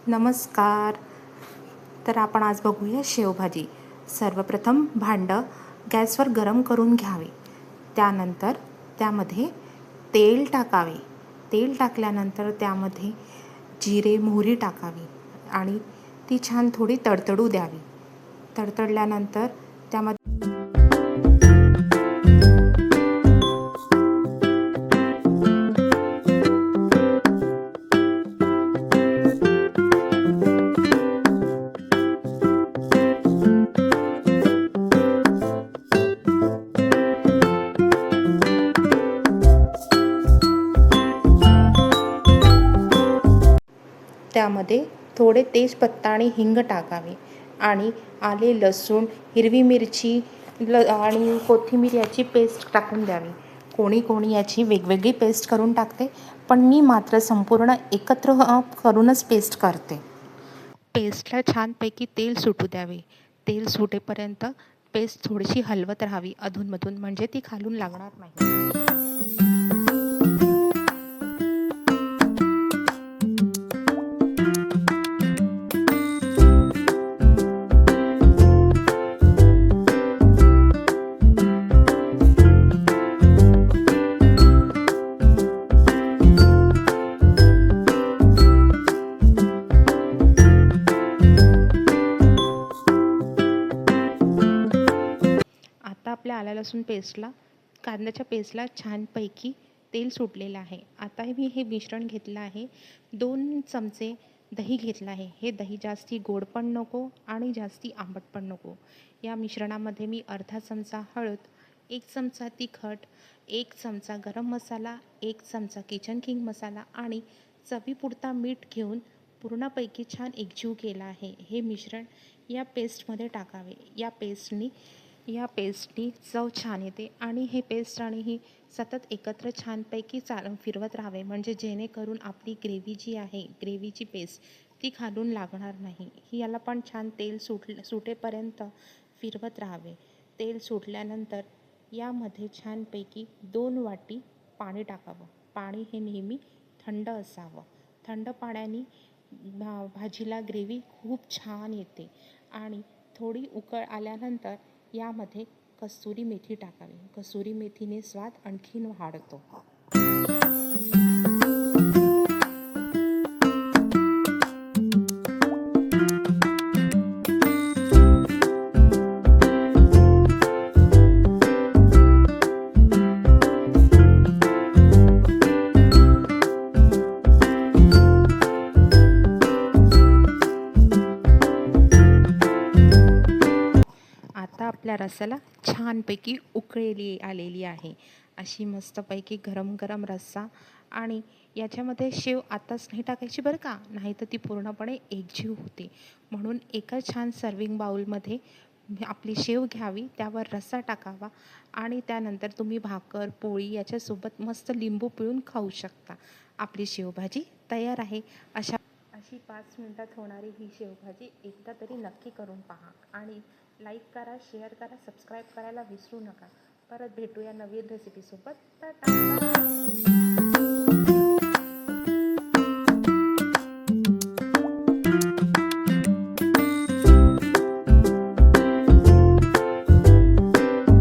नमस्कार. तर आपण आज बघूया शेवभाजी. सर्वप्रथम भांडं गॅसवर गरम करून घ्यावे. त्यानंतर त्यामध्ये तेल टाकावे. तेल टाकल्यानंतर त्यामध्ये जिरे मोहरी टाकावी आणि ती छान थोडी तडतडू द्यावी. तडतडल्यानंतर त्यामध्ये त्यामध्ये थोडे तेजपत्ता आणि हिंग टाकावे आणि आले लसूण हिरवी मिरची आणि कोथिंबीर याची पेस्ट टाकून द्यावी. कोणी कोणी याची वेगवेगळी पेस्ट करून टाकते, पण मी मात्र संपूर्ण एकत्र करूनच पेस्ट करते. पेस्टला छानपैकी तेल सुटू द्यावे. तेल सुटेपर्यंत पेस्ट थोडीशी हलवत राहावी अधूनमधून, म्हणजे ती खालून लागणार नाही. आता आपल्या आलं लसूण कांद्याच्या पेस्टला छानपैकी तेल सुटलेलं आहे. आता मी हे मिश्रण घेतलं आहे. 2 चमचे दही घेतलं आहे. हे दही जास्ती गोड पण नको आणि जास्ती आंबट पण नको. या मिश्रणामध्ये मी अर्धा चमचा हळद, 1 चमचा तिखट, 1 चमचा गरम मसाला, 1 चमचा किचन किंग मसाला आणि चवीपुरता मीठ घेऊन पूर्णपैकी छान एकजीव केला आहे. हे मिश्रण या पेस्टमध्ये टाकावे. या पेस्टनी चव छान येते आणि हे पेस्ट आणि ही सतत एकत्र छानपैकी फिरवत राहावे, म्हणजे जेणेकरून आपली ग्रेव्ही जी आहे, ग्रेव्हीची पेस्ट ती खालून लागणार नाही. याला पण छान तेल सुटेपर्यंत फिरवत राहावे. तेल सुटल्यानंतर यामध्ये छानपैकी 2 वाटी पाणी टाकावं. पाणी हे नेहमी थंड असावं. थंड पाण्याने भाजीला ग्रेव्ही खूप छान येते आणि थोडी उकळ आल्यानंतर यामध्ये कस्तुरी मेथी टाकावी. कस्तुरी मेथीने स्वाद आणखीन वाढतो. आता आपल्या रस्स्याला छानपैकी उकळी आलेली आहे. अशी मस्तपैकी गरम गरम रस्सा. आणि याच्यामध्ये शेव आताच नाही टाकायची बरं का, नाही तर ती पूर्णपणे एकजीव होते. म्हणून एका छान सर्विंग बाउलमध्ये आपली शेव घ्यावी, त्यावर रस्सा टाकावा आणि त्यानंतर तुम्ही भाकर पोळी याच्यासोबत मस्त लिंबू पिळून खाऊ शकता. आपली शेवभाजी तयार आहे. अशी 5 मिनिटात होणारी ही शेवभाजी एकदा तरी नक्की करून पहा आणि लाईक करा, शेअर करा, सबस्क्राईब करायला विसरू नका. परत भेटूया नवीन रेसिपीसोबत. टाटा.